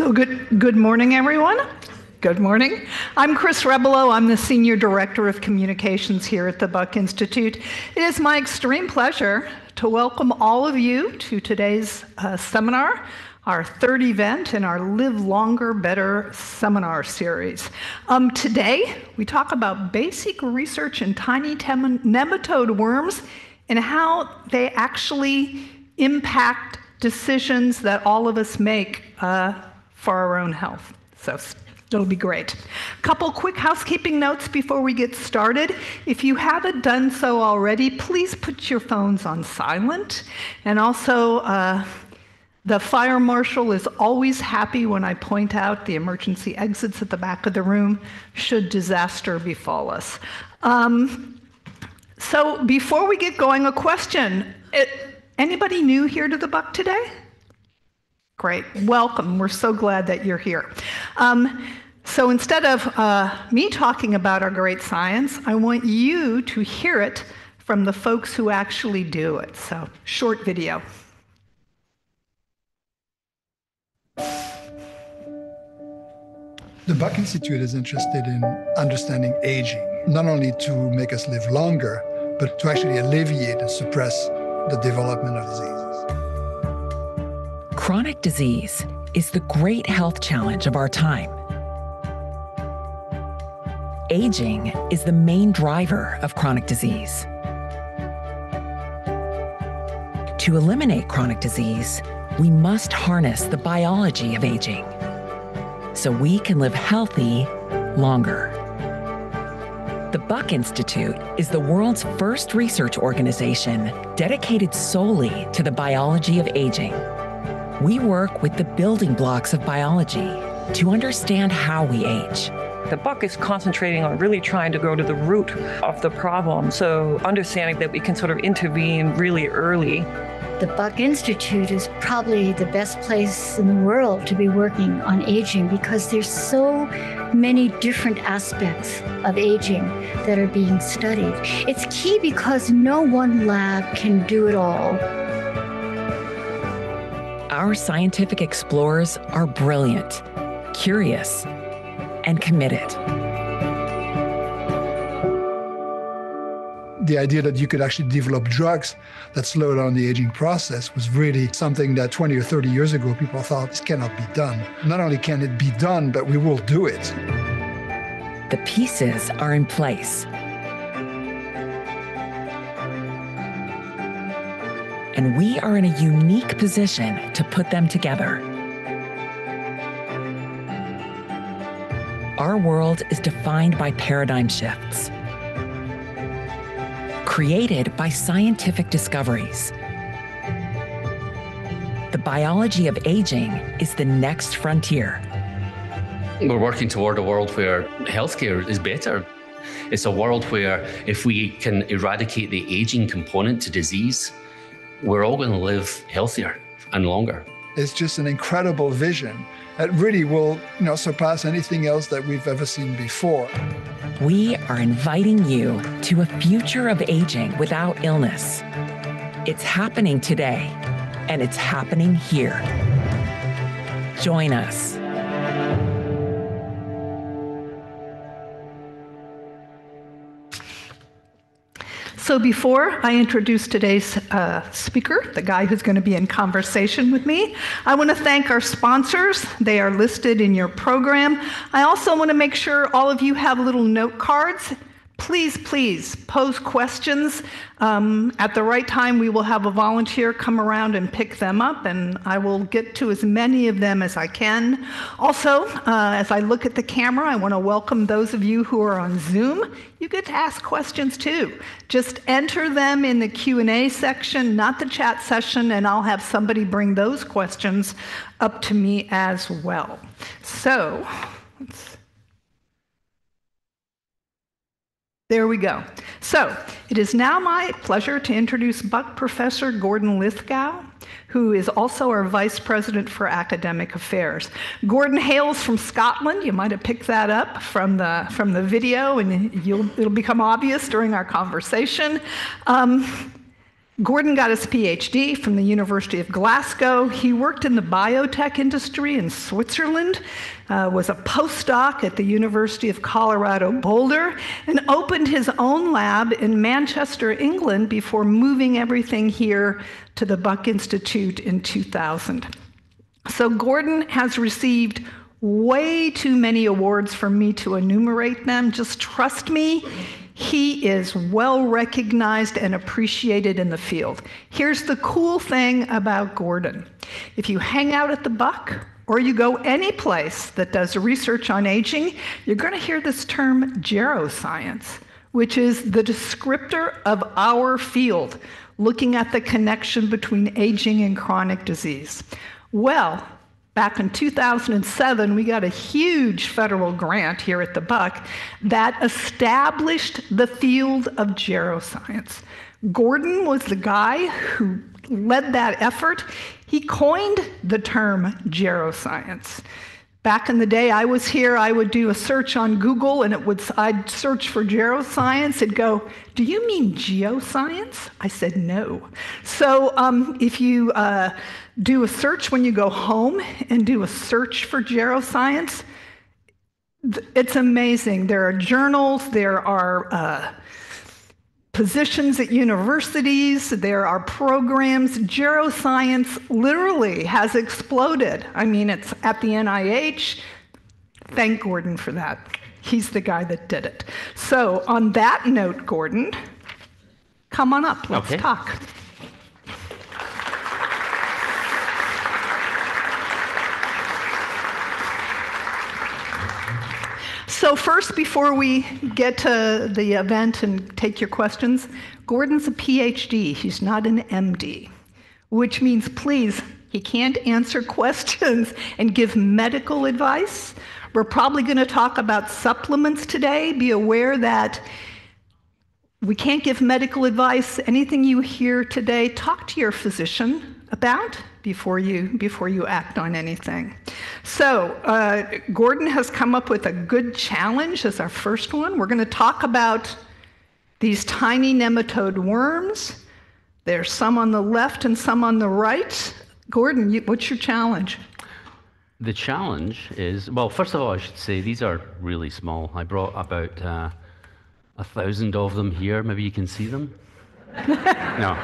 So good morning, everyone. Good morning. I'm Chris Rebelo. I'm the Senior Director of Communications here at the Buck Institute. It is my extreme pleasure to welcome all of you to today's seminar, our third event in our Live Longer, Better seminar series. Today, we talk about basic research in tiny nematode worms and how they actually impact decisions that all of us make for our own health. So it'll be great. A couple quick housekeeping notes before we get started. If you haven't done so already, please put your phones on silent. And also, the fire marshal is always happy when I point out the emergency exits at the back of the room should disaster befall us. So before we get going, a question. Anybody new here to the Buck today? Great, welcome. We're so glad that you're here. So instead of me talking about our great science, I want you to hear it from the folks who actually do it. So, short video. The Buck Institute is interested in understanding aging, not only to make us live longer, but to actually alleviate and suppress the development of diseases. Chronic disease is the great health challenge of our time. Aging is the main driver of chronic disease. To eliminate chronic disease, we must harness the biology of aging so we can live healthy longer. The Buck Institute is the world's first research organization dedicated solely to the biology of aging. We work with the building blocks of biology to understand how we age. The Buck is concentrating on really trying to go to the root of the problem, so understanding that we can sort of intervene really early. The Buck Institute is probably the best place in the world to be working on aging because there's so many different aspects of aging that are being studied. It's key because no one lab can do it all. Our scientific explorers are brilliant, curious, and committed. The idea that you could actually develop drugs that slow down the aging process was really something that 20 or 30 years ago, people thought this cannot be done. Not only can it be done, but we will do it. The pieces are in place. And we are in a unique position to put them together. Our world is defined by paradigm shifts, created by scientific discoveries. The biology of aging is the next frontier. We're working toward a world where healthcare is better. It's a world where if we can eradicate the aging component to disease, we're all going to live healthier and longer. It's just an incredible vision that really will, surpass anything else that we've ever seen before. We are inviting you to a future of aging without illness. It's happening today, and it's happening here. Join us. So before I introduce today's speaker, the guy who's going to be in conversation with me, I want to thank our sponsors. They are listed in your program. I also want to make sure all of you have little note cards. Please pose questions. At the right time, we will have a volunteer come around and pick them up, and I will get to as many of them as I can. Also, as I look at the camera, I want to welcome those of you who are on Zoom. You get to ask questions too. Just enter them in the Q&A section, not the chat session, and I'll have somebody bring those questions up to me as well. So, there we go. So, it is now my pleasure to introduce Buck Professor Gordon Lithgow, who is also our Vice President for Academic Affairs. Gordon hails from Scotland. You might have picked that up from the video, and it'll become obvious during our conversation. Gordon got his PhD from the University of Glasgow. He worked in the biotech industry in Switzerland, was a postdoc at the University of Colorado Boulder, and opened his own lab in Manchester, England, before moving everything here to the Buck Institute in 2000. So Gordon has received way too many awards for me to enumerate them. Just trust me. He is well recognized and appreciated in the field. Here's the cool thing about Gordon. If you hang out at the Buck or you go any place that does research on aging, you're going to hear this term geroscience, which is the descriptor of our field, looking at the connection between aging and chronic disease. Well, back in 2007, we got a huge federal grant here at the Buck that established the field of geroscience. Gordon was the guy who led that effort. He coined the term geroscience. Back in the day I was here, I would do a search on Google and I'd search for geroscience. It'd go, "Do you mean geoscience?" I said, "No." So if you do a search when you go home and do a search for geroscience, it's amazing. There are journals, there are positions at universities, there are programs. Geroscience literally has exploded. I mean, it's at the NIH. Thank Gordon for that. He's the guy that did it. So on that note, Gordon, come on up, let's talk. So first, before we get to the event and take your questions, Gordon's a PhD. He's not an MD, which means, please, he can't answer questions and give medical advice. We're probably going to talk about supplements today. Be aware that we can't give medical advice. Anything you hear today, talk to your physician about before you act on anything. So Gordon has come up with a good challenge as our first one. We're going to talk about these tiny nematode worms. There's some on the left and some on the right. Gordon, what's your challenge? The challenge is, well, first of all, I should say these are really small. I brought about 1,000 of them here. Maybe you can see them? No.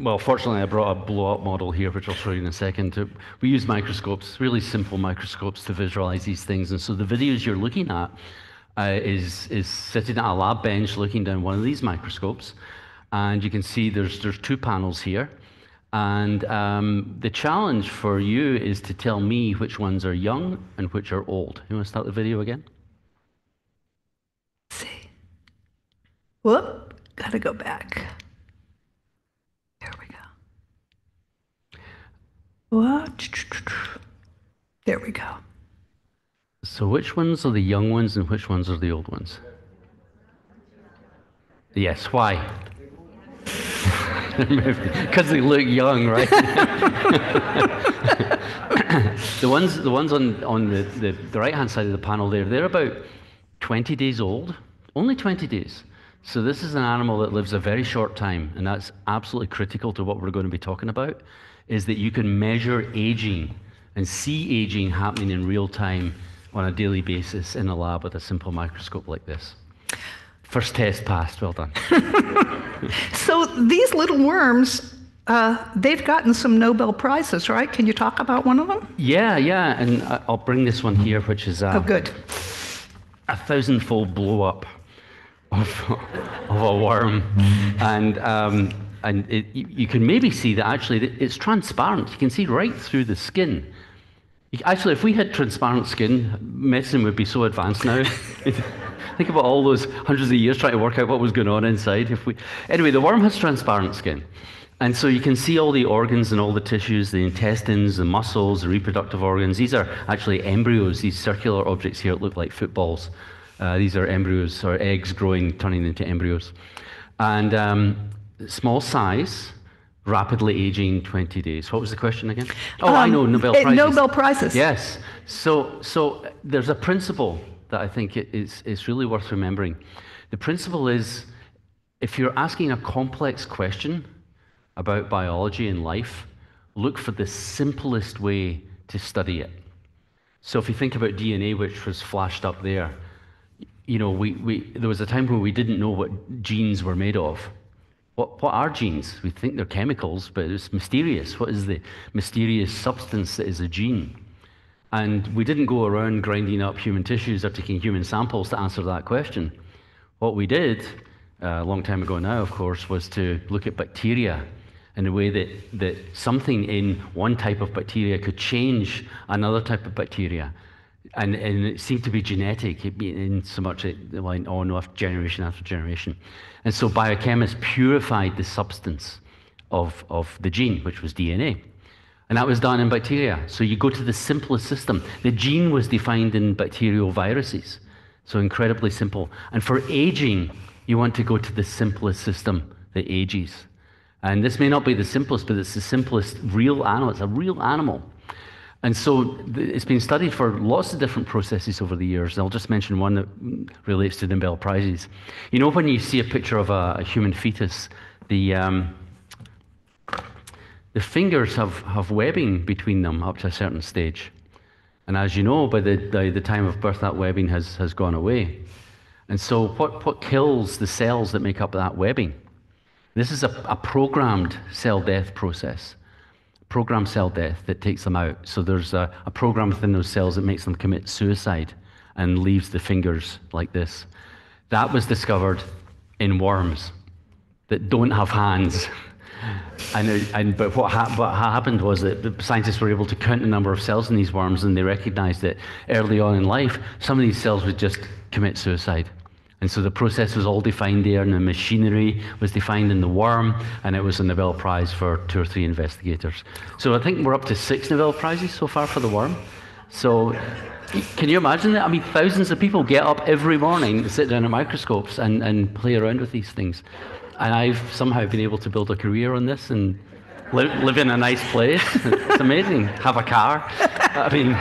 Well, fortunately, I brought a blow-up model here, which I'll show you in a second. We use microscopes, really simple microscopes, to visualize these things. And so the videos you're looking at is sitting at a lab bench looking down one of these microscopes. And you can see there's two panels here. And the challenge for you is to tell me which ones are young and which are old. You want to start the video again? Let's see. Whoop, gotta go back. There we go. What? There we go. So which ones are the young ones and which ones are the old ones? Yes, why? Because they look young, right? the ones on the right-hand side of the panel there, they're about 20 days old, only 20 days. So this is an animal that lives a very short time, and that's absolutely critical to what we're going to be talking about, is that you can measure aging and see aging happening in real time on a daily basis in a lab with a simple microscope like this. First test passed, well done. So these little worms, they've gotten some Nobel Prizes, right? Can you talk about one of them? Yeah, and I'll bring this one here, which is oh, good. 1,000-fold blow-up of a worm. And you can maybe see that actually it's transparent. You can see right through the skin. Actually, if we had transparent skin, medicine would be so advanced now. Think about all those hundreds of years trying to work out what was going on inside. Anyway, the worm has transparent skin. And so you can see all the organs and all the tissues, the intestines, the muscles, the reproductive organs. These are actually embryos, these circular objects here that look like footballs. These are embryos, or eggs growing, turning into embryos. And small size, rapidly aging, 20 days. What was the question again? Oh, I know, Nobel Prizes. Nobel Prizes. Yes. So there's a principle that I think is really worth remembering. The principle is if you're asking a complex question about biology and life, look for the simplest way to study it. So if you think about DNA, which was flashed up there, you know, there was a time where we didn't know what genes were made of. What are genes? We think they're chemicals, but it's mysterious. What is the mysterious substance that is a gene? And we didn't go around grinding up human tissues or taking human samples to answer that question. What we did, a long time ago now, of course, was to look at bacteria in a way that something in one type of bacteria could change another type of bacteria. And it seemed to be genetic, in so much it went on after generation. And so biochemists purified the substance of the gene, which was DNA. And that was done in bacteria. So you go to the simplest system. The gene was defined in bacterial viruses. So incredibly simple. And for aging, you want to go to the simplest system that ages. And this may not be the simplest, but it's the simplest real animal. It's a real animal. And so it's been studied for lots of different processes over the years. I'll just mention one that relates to the Nobel Prizes. You know, when you see a picture of a human fetus, the fingers have webbing between them up to a certain stage. And as you know, by the time of birth, that webbing has gone away. And so what kills the cells that make up that webbing? This is a programmed cell death process. Programmed cell death that takes them out. So there's a program within those cells that makes them commit suicide and leaves the fingers like this. That was discovered in worms that don't have hands. But what happened was that the scientists were able to count the number of cells in these worms, and they recognized that early on in life, some of these cells would just commit suicide. And so the process was all defined there, and the machinery was defined in the worm, and it was a Nobel Prize for 2 or 3 investigators. So I think we're up to 6 Nobel Prizes so far for the worm. So can you imagine that? I mean, thousands of people get up every morning and sit down at microscopes and play around with these things. And I've somehow been able to build a career on this and live in a nice place. It's amazing. Have a car. I mean,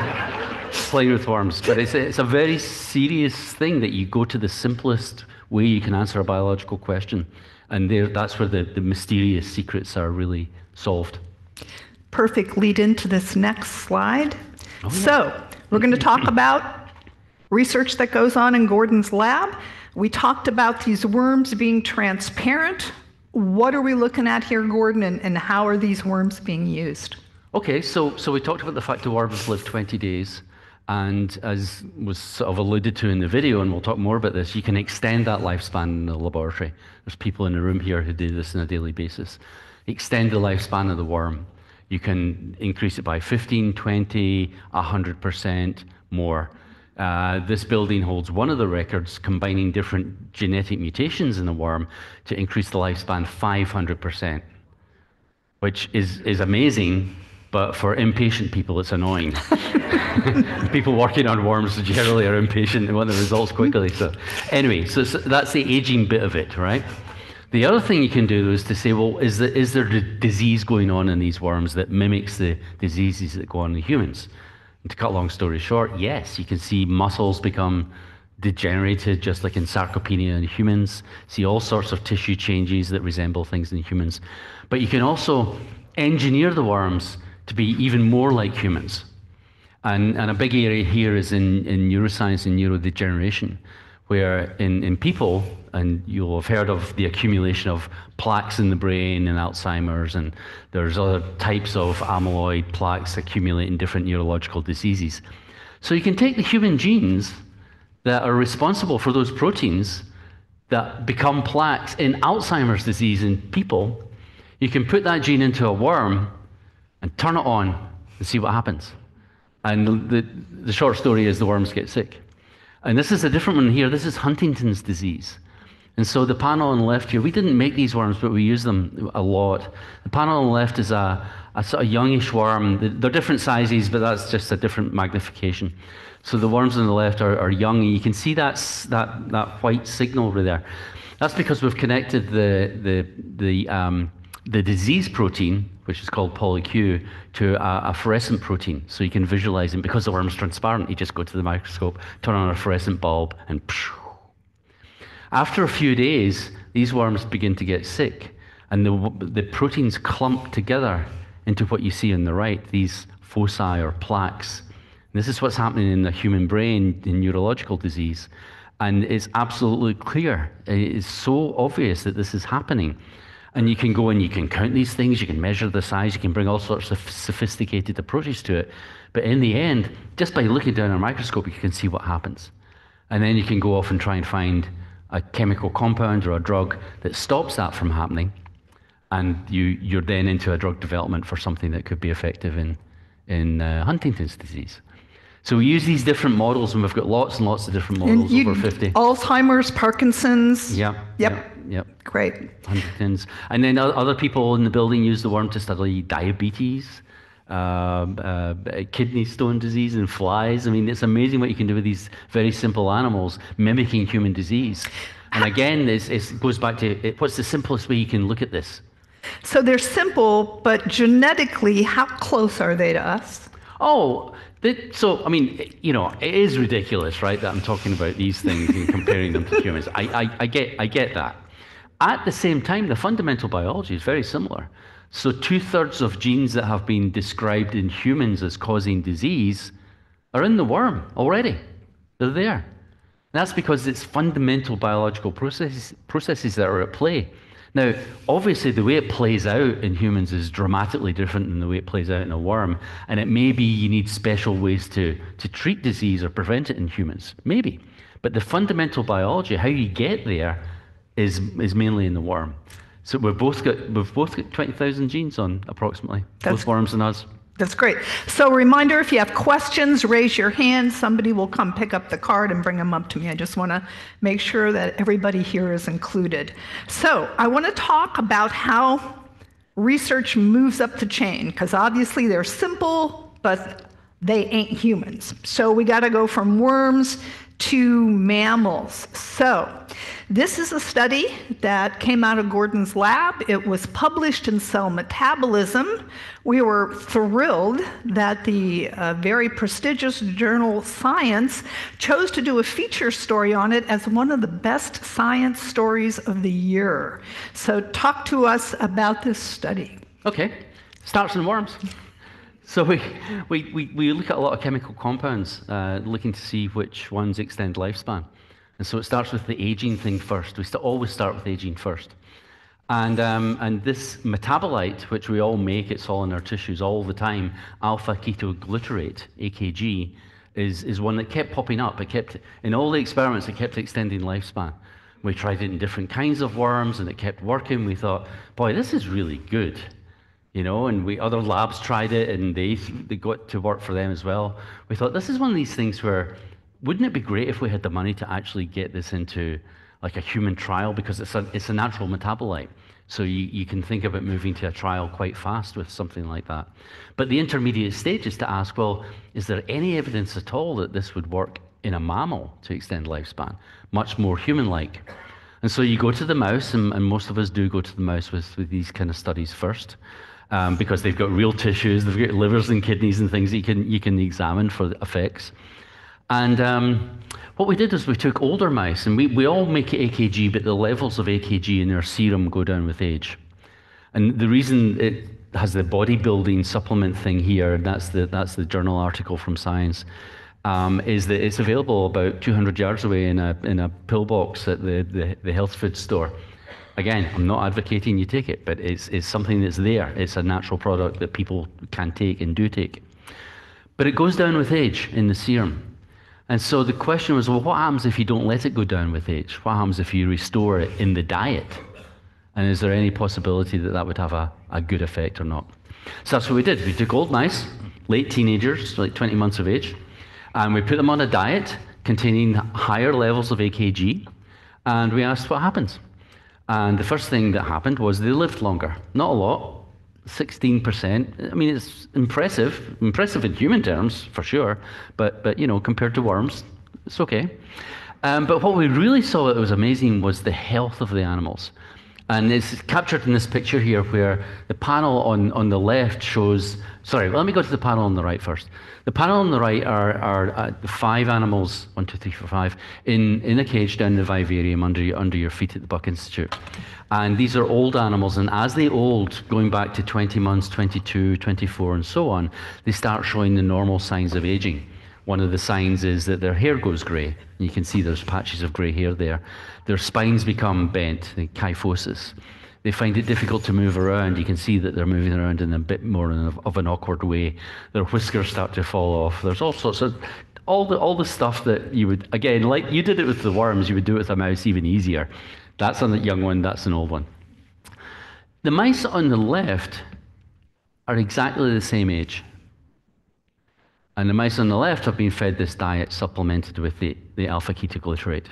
playing with worms. But it's a very serious thing that you go to the simplest way you can answer a biological question. And that's where the mysterious secrets are really solved. Perfect lead into this next slide. Oh, yeah. So we're going to talk about research that goes on in Gordon's lab. We talked about these worms being transparent. What are we looking at here, Gordon, and how are these worms being used? Okay, so we talked about the fact the worms live 20 days. And as was sort of alluded to in the video, and we'll talk more about this, you can extend that lifespan in the laboratory. There's people in the room here who do this on a daily basis. Extend the lifespan of the worm. You can increase it by 15, 20, 100% more. This building holds one of the records combining different genetic mutations in the worm to increase the lifespan 500%, which is amazing, but for impatient people, it's annoying. People working on worms generally are impatient and want the results quickly. So anyway, so that's the aging bit of it, right? The other thing you can do is to say, well, is there disease going on in these worms that mimics the diseases that go on in humans? And to cut a long story short, yes, you can see muscles become degenerated, just like in sarcopenia in humans. See all sorts of tissue changes that resemble things in humans. But you can also engineer the worms to be even more like humans. And a big area here is in neuroscience and neurodegeneration, where in people, and you'll have heard of the accumulation of plaques in the brain and Alzheimer's, and there's other types of amyloid plaques accumulate in different neurological diseases. So you can take the human genes that are responsible for those proteins that become plaques in Alzheimer's disease in people. You can put that gene into a worm and turn it on and see what happens. And the short story is the worms get sick. And this is a different one here. This is Huntington's disease. And so the panel on the left here, we didn't make these worms, but we use them a lot. The panel on the left is a sort of youngish worm. They're different sizes, but that's just a different magnification. So the worms on the left are young, and you can see that white signal over there. That's because we've connected the disease protein, which is called polyQ, to a fluorescent protein, so you can visualize it. Because the worm's transparent, you just go to the microscope, turn on a fluorescent bulb, and pshh. After a few days, these worms begin to get sick, and the proteins clump together into what you see on the right, these foci or plaques. And this is what's happening in the human brain in neurological disease. And it's absolutely clear. It's so obvious that this is happening. And you can go and you can count these things, you can measure the size, you can bring all sorts of sophisticated approaches to it. But in the end, just by looking down a microscope, you can see what happens. And then you can go off and try and find a chemical compound or a drug that stops that from happening. And you're then into a drug development for something that could be effective in Huntington's disease. So we use these different models, and we've got lots and lots of different models, over 50. Alzheimer's, Parkinson's. Yep. Great. Huntington's. And then other people in the building use the worm to study diabetes, kidney stone disease, and flies. I mean, it's amazing what you can do with these very simple animals mimicking human disease. And again, it goes back to what's the simplest way you can look at this? So they're simple, but genetically, how close are they to us? So, I mean, it is ridiculous, right, that I'm talking about these things and comparing them to humans. I get that. At the same time, the fundamental biology is very similar. So 2/3 of genes that have been described in humans as causing disease are in the worm already. They're there. And that's because it's fundamental biological processes that are at play. Now, obviously, the way it plays out in humans is dramatically different than the way it plays out in a worm. And it may be you need special ways to treat disease or prevent it in humans. Maybe. But the fundamental biology, how you get there, is mainly in the worm. So we've both got 20,000 genes on, approximately, both worms and us. That's great. So reminder, if you have questions, raise your hand. Somebody will come pick up the card and bring them up to me. I just want to make sure that everybody here is included. So I want to talk about how research moves up the chain, because obviously they're simple, but they ain't humans. So we got to go from worms to mammals. So this is a study that came out of Gordon's lab. It was published in Cell Metabolism. We were thrilled that the very prestigious journal Science chose to do a feature story on it as one of the best science stories of the year. So talk to us about this study. Okay, starts in worms. So we look at a lot of chemical compounds, looking to see which ones extend lifespan. And so it starts with the aging thing first. We always start with aging first. And this metabolite, which we all make, it's all in our tissues all the time, alpha-ketoglutarate, AKG, is one that kept popping up. In all the experiments, it kept extending lifespan. We tried it in different kinds of worms, and it kept working. We thought, boy, this is really good. And other labs tried it, and they got to work for them as well. We thought, this is one of these things where, wouldn't it be great if we had the money to actually get this into like a human trial, because it's a natural metabolite. So you can think about moving to a trial quite fast with something like that. But the intermediate stage is to ask, well, is there any evidence at all that this would work in a mammal to extend lifespan, much more human-like? And so you go to the mouse, and most of us do go to the mouse with these kind of studies first. Because they've got real tissues, they've got livers and kidneys and things that you can examine for the effects. And what we did is we took older mice, and we all make AKG, but the levels of AKG in their serum go down with age. And the reason it has the bodybuilding supplement thing here, and that's the journal article from Science, is that it's available about 200 yards away in a pillbox at the health food store. Again, I'm not advocating you take it, but it's something that's there. It's a natural product that people can take and do take. But it goes down with age in the serum. And so the question was, well, what happens if you don't let it go down with age? What happens if you restore it in the diet? And is there any possibility that that would have a good effect or not? So that's what we did. We took old mice, late teenagers, like 20 months of age, and we put them on a diet containing higher levels of AKG, and we asked what happens. And the first thing that happened was they lived longer. Not a lot, 16%. I mean, it's impressive in human terms, for sure, but compared to worms, it's okay. But what we really saw that was amazing was the health of the animals. And it's captured in this picture here where the panel on the left shows, sorry, let me go to the panel on the right first. The panel on the right are the 5 animals, 1, 2, 3, 4, 5, in a cage down in the vivarium under your feet at the Buck Institute. And these are old animals, and as they old, going back to 20 months, 22, 24, and so on, they start showing the normal signs of aging. One of the signs is that their hair goes grey. You can see there's patches of grey hair there. Their spines become bent, the kyphosis. They find it difficult to move around. You can see that they're moving around in a bit more of an awkward way. Their whiskers start to fall off. There's all sorts of, all the stuff that you would, again, like you did it with the worms, you would do it with a mouse even easier. That's a young one, that's an old one. The mice on the left are exactly the same age. And the mice on the left have been fed this diet supplemented with the alpha-ketoglutarate.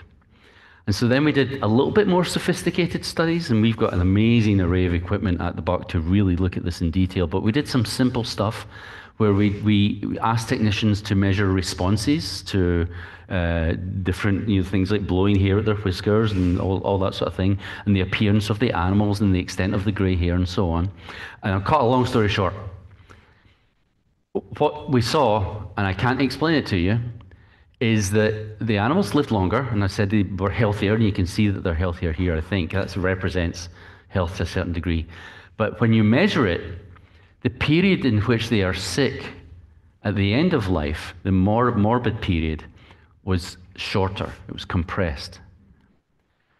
And so then we did a little bit more sophisticated studies, and we've got an amazing array of equipment at the Buck to really look at this in detail. But we did some simple stuff where we asked technicians to measure responses to different things like blowing hair at their whiskers and all that sort of thing, and the appearance of the animals and the extent of the grey hair and so on. And I'll cut a long story short. What we saw, and I can't explain it to you, is that the animals lived longer, and I said they were healthier, and you can see that they're healthier here, I think. That represents health to a certain degree. But when you measure it, the period in which they are sick at the end of life, the morbid period, was shorter. It was compressed,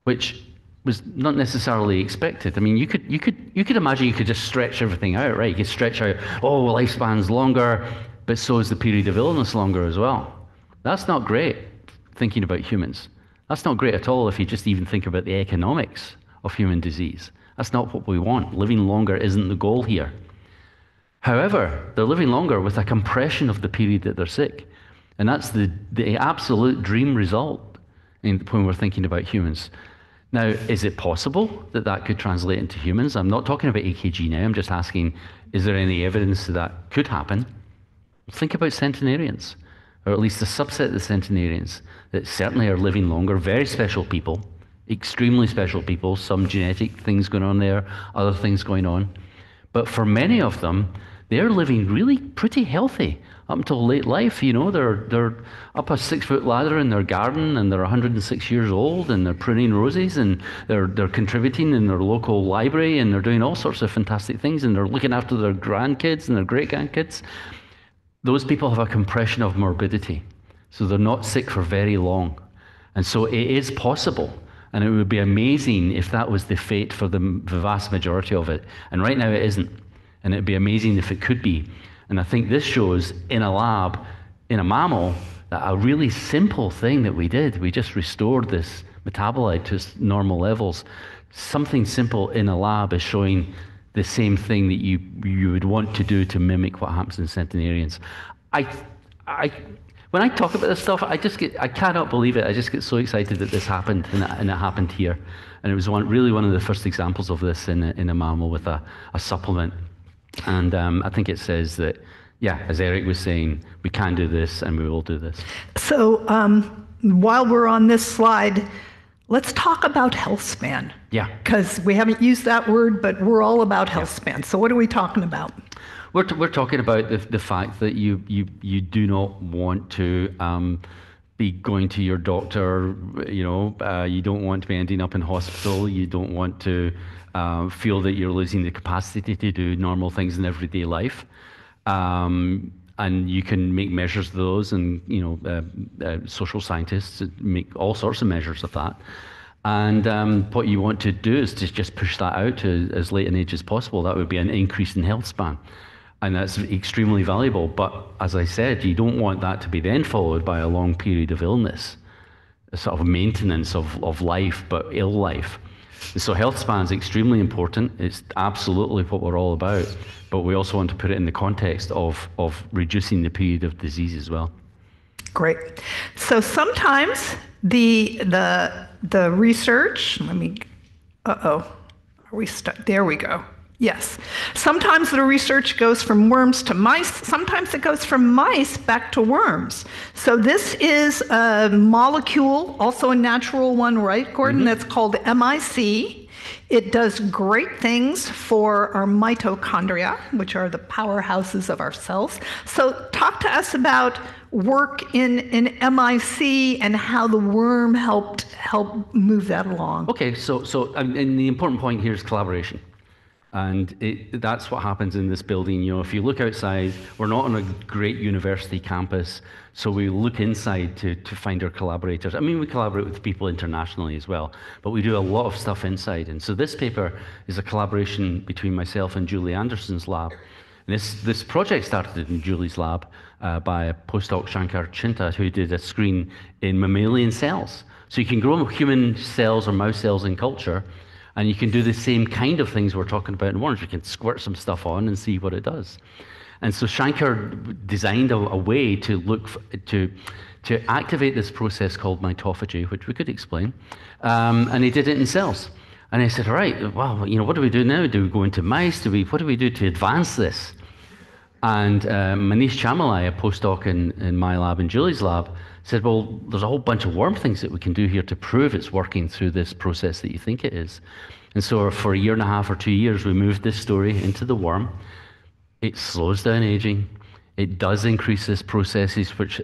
which was not necessarily expected. I mean, you could imagine you could just stretch everything out, right? You could stretch out, lifespan's longer, but so is the period of illness longer as well. That's not great, thinking about humans. That's not great at all if you just even think about the economics of human disease. That's not what we want. Living longer isn't the goal here. However, they're living longer with a compression of the period that they're sick. And that's the absolute dream result when we're thinking about humans. Now, is it possible that that could translate into humans? I'm not talking about AKG now. I'm just asking, is there any evidence that could happen? Think about centenarians, or at least a subset of the centenarians that certainly are living longer, very special people, extremely special people, some genetic things going on there, other things going on. But for many of them, they're living really pretty healthy up until late life. They're up a 6-foot ladder in their garden, and they're 106 years old, and they're pruning roses, and they're contributing in their local library, and they're doing all sorts of fantastic things, and they're looking after their grandkids and their great-grandkids. Those people have a compression of morbidity, so they're not sick for very long. And so it is possible, and it would be amazing if that was the fate for the vast majority of it. And right now it isn't, and it'd be amazing if it could be. And I think this shows in a lab, in a mammal, that a really simple thing that we did, we just restored this metabolite to its normal levels. Something simple in a lab is showing the same thing that you would want to do to mimic what happens in centenarians. When I talk about this stuff, I cannot believe it. I just get so excited that this happened, and it happened here. And it was really one of the first examples of this in a mammal with a supplement. And I think it says that, as Eric was saying, we can do this and we will do this. So while we're on this slide, let's talk about health span. Yeah. Because we haven't used that word, but we're all about health span. So what are we talking about? We're talking about the fact that you do not want to be going to your doctor. You don't want to be ending up in hospital. You don't want to feel that you're losing the capacity to do normal things in everyday life. And you can make measures of those, and social scientists make all sorts of measures of that. And what you want to do is to just push that out to as late an age as possible. That would be an increase in health span. And that's extremely valuable. But as I said, you don't want that to be then followed by a long period of illness, a sort of maintenance of life, but ill life. So health span is extremely important. It's absolutely what we're all about. But we also want to put it in the context of reducing the period of disease as well. Great. So sometimes the research, are we stuck? There we go. Yes. Sometimes the research goes from worms to mice. Sometimes it goes from mice back to worms. So this is a molecule, also a natural one, right, Gordon? Mm-hmm. That's called MIC. It does great things for our mitochondria, which are the powerhouses of our cells. So talk to us about work in MIC and how the worm helped move that along. Okay, and the important point here is collaboration. And that's what happens in this building. You know, if you look outside, we're not on a great university campus, so we look inside to find our collaborators. I mean, we collaborate with people internationally as well, but we do a lot of stuff inside. And so this paper is a collaboration between myself and Julie Anderson's lab. And this project started in Julie's lab by a postdoc, Shankar Chinta, who did a screen in mammalian cells. So you can grow human cells or mouse cells in culture, and you can do the same kind of things we're talking about in worms. You can squirt some stuff on and see what it does. And so Shankar designed a way to look to activate this process called mitophagy, which we could explain. And he did it in cells. And I said, all right, well, you know, what do we do now? Do we go into mice? What do we do to advance this? And Manish Chamalai, a postdoc in my lab and Julie's lab, said, well, there's a whole bunch of worm things that we can do here to prove it's working through this process that you think it is. And so for a year and a half or 2 years, we moved this story into the worm. It slows down aging. It does increase this process, which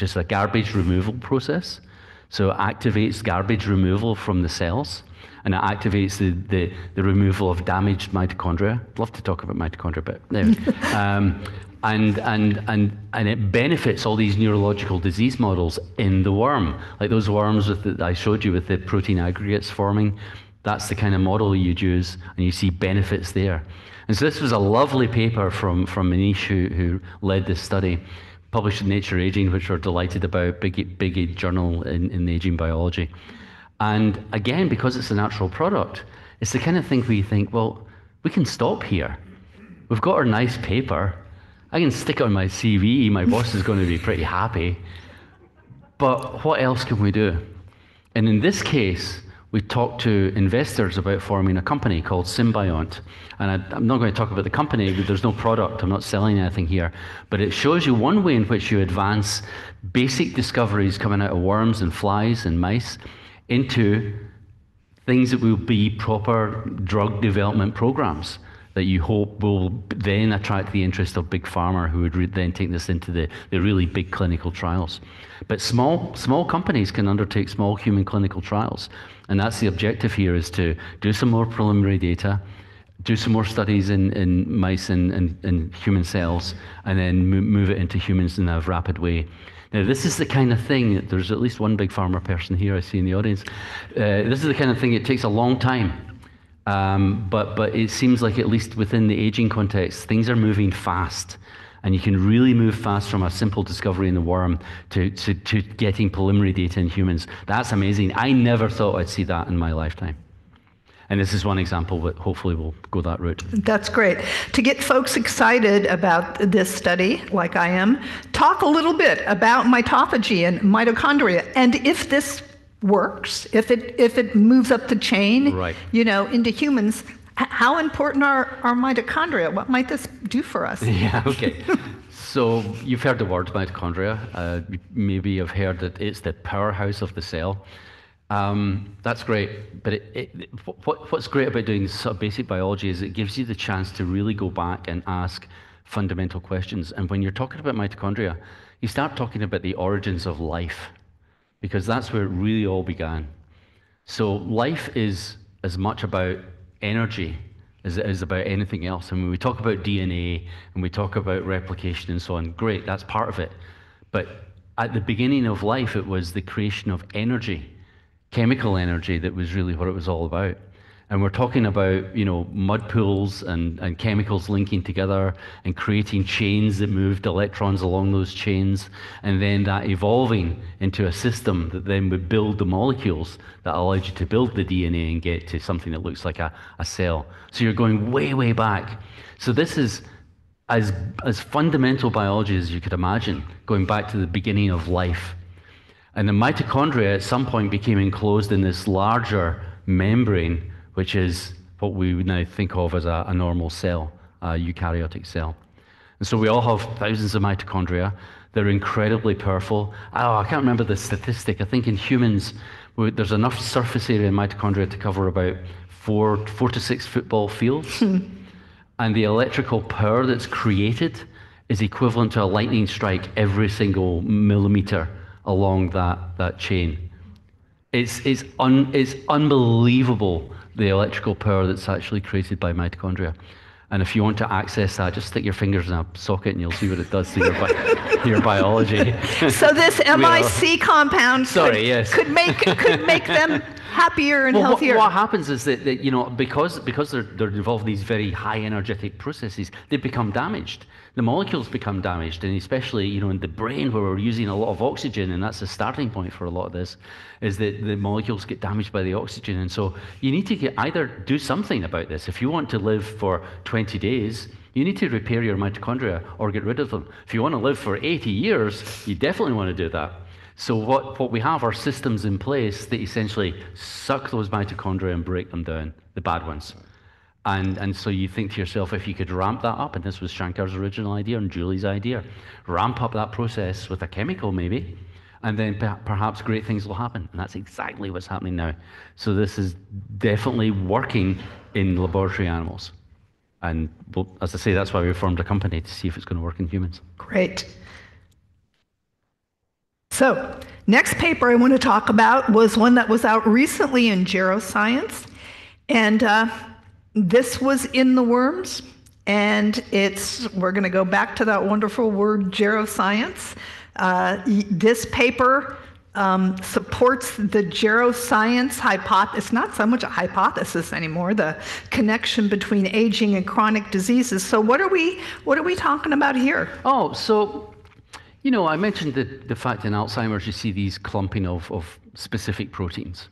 is a garbage removal process. So it activates garbage removal from the cells, and it activates the removal of damaged mitochondria. I'd love to talk about mitochondria, but there. And it benefits all these neurological disease models in the worm, like those worms that I showed you with the protein aggregates forming. That's the kind of model you'd use, and you see benefits there. And so this was a lovely paper from Manish, who led this study, published in Nature Aging, which we're delighted about, big journal in aging biology. And again, because it's a natural product, it's the kind of thing where you think, well, we can stop here. We've got our nice paper. I can stick it on my CV. My boss is going to be pretty happy. But what else can we do? And in this case, we talked to investors about forming a company called Symbiont. And I'm not going to talk about the company, but there's no product. I'm not selling anything here. But it shows you one way in which you advance basic discoveries coming out of worms and flies and mice into things that will be proper drug development programs that you hope will then attract the interest of big pharma, who would then take this into the really big clinical trials. But small companies can undertake small human clinical trials, and that's the objective here, is to do some more preliminary data, do some more studies in mice and human cells, and then move it into humans in a rapid way. Now, this is the kind of thing, there's at least one big pharma person here I see in the audience. This is the kind of thing, it takes a long time. But it seems like, at least within the aging context, things are moving fast. And you can really move fast from a simple discovery in the worm to getting preliminary data in humans. That's amazing. I never thought I'd see that in my lifetime. And this is one example, but hopefully we'll go that route. That's great. To get folks excited about this study, like I am, talk a little bit about mitophagy and mitochondria. And if this works, if it moves up the chain, right, into humans, how important are mitochondria? What might this do for us? Yeah, okay. So you've heard the word mitochondria. You maybe have heard that it's the powerhouse of the cell. That's great, but what's great about doing sort of basic biology is it gives you the chance to really go back and ask fundamental questions. And when you're talking about mitochondria, you start talking about the origins of life, because that's where it really all began. So life is as much about energy as it is about anything else. And when we talk about DNA and we talk about replication and so on, great, that's part of it. But at the beginning of life, it was the creation of energy, chemical energy, that was really what it was all about. And we're talking about, mud pools and chemicals linking together and creating chains that moved electrons along those chains, and then that evolving into a system that then would build the molecules that allowed you to build the DNA and get to something that looks like a cell. So you're going way, way back. So this is as fundamental biology as you could imagine, going back to the beginning of life. And the mitochondria at some point became enclosed in this larger membrane, which is what we would now think of as a normal cell, a eukaryotic cell. And so we all have thousands of mitochondria. They're incredibly powerful. I can't remember the statistic. I think in humans, there's enough surface area in mitochondria to cover about 4 to 6 football fields. And the electrical power that's created is equivalent to a lightning strike every single millimeter along that chain. It's unbelievable, the electrical power that's actually created by mitochondria. And if you want to access that, just stick your fingers in a socket and you'll see what it does to your biology. So this MIC compound could make them happier and healthier. What happens is that because they're involved in these very high energetic processes, they become damaged. The molecules become damaged, and especially in the brain, where we're using a lot of oxygen, and that's the starting point for a lot of this, is that the molecules get damaged by the oxygen. And so you need to either do something about this. If you want to live for 20 days, you need to repair your mitochondria or get rid of them. If you want to live for 80 years, you definitely want to do that. So what we have are systems in place that essentially suck those mitochondria and break them down, the bad ones. And so you think to yourself, if you could ramp that up, and this was Shankar's original idea and Julie's idea, ramp up that process with a chemical maybe, and then perhaps great things will happen. And that's exactly what's happening now. So this is definitely working in laboratory animals. And as I say, that's why we formed a company, to see if it's going to work in humans. Great. So, next paper I want to talk about was one that was out recently in Geroscience. And this was in the worms. And we're going to go back to that wonderful word, geroscience. This paper supports the geroscience hypothesis. It's not so much a hypothesis anymore, the connection between aging and chronic diseases. So what are we talking about here? Oh, so I mentioned the fact in Alzheimer's you see these clumping of specific proteins.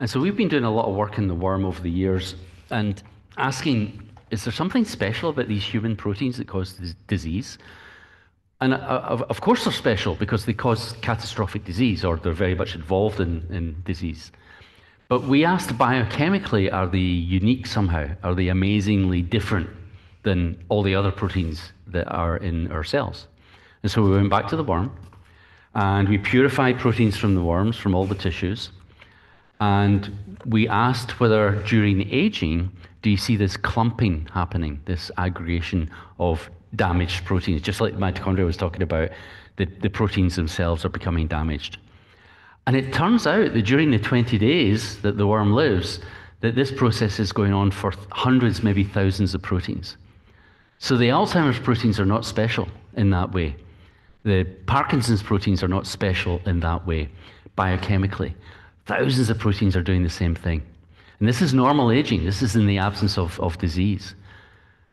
And so we've been doing a lot of work in the worm over the years and asking, is there something special about these human proteins that cause disease? And of course they're special because they cause catastrophic disease, or they're very much involved in disease. But we asked biochemically, are they unique somehow? Are they amazingly different than all the other proteins that are in our cells? And so we went back to the worm, and we purified proteins from the worms, from all the tissues, and we asked whether during aging, do you see this clumping happening, this aggregation of damaged proteins, just like mitochondria was talking about, the proteins themselves are becoming damaged. And it turns out that during the 20 days that the worm lives, that this process is going on for hundreds, maybe thousands of proteins. So the Alzheimer's proteins are not special in that way. The Parkinson's proteins are not special in that way, biochemically. Thousands of proteins are doing the same thing. And this is normal aging. This is in the absence of disease.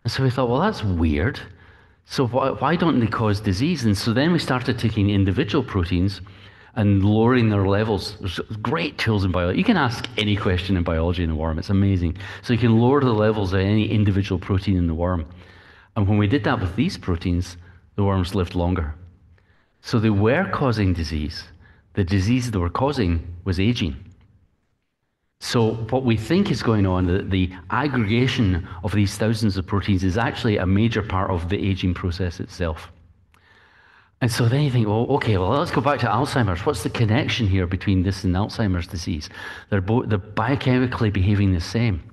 And so we thought, well, that's weird. So why don't they cause disease? And so then we started taking individual proteins and lowering their levels. There's great tools in biology. You can ask any question in biology in a worm. It's amazing. So you can lower the levels of any individual protein in the worm. And when we did that with these proteins, the worms lived longer. So they were causing disease. The disease they were causing was aging. So what we think is going on, the aggregation of these thousands of proteins is actually a major part of the aging process itself. And so then you think, well, okay, let's go back to Alzheimer's. What's the connection here between this and Alzheimer's disease? They're biochemically behaving the same.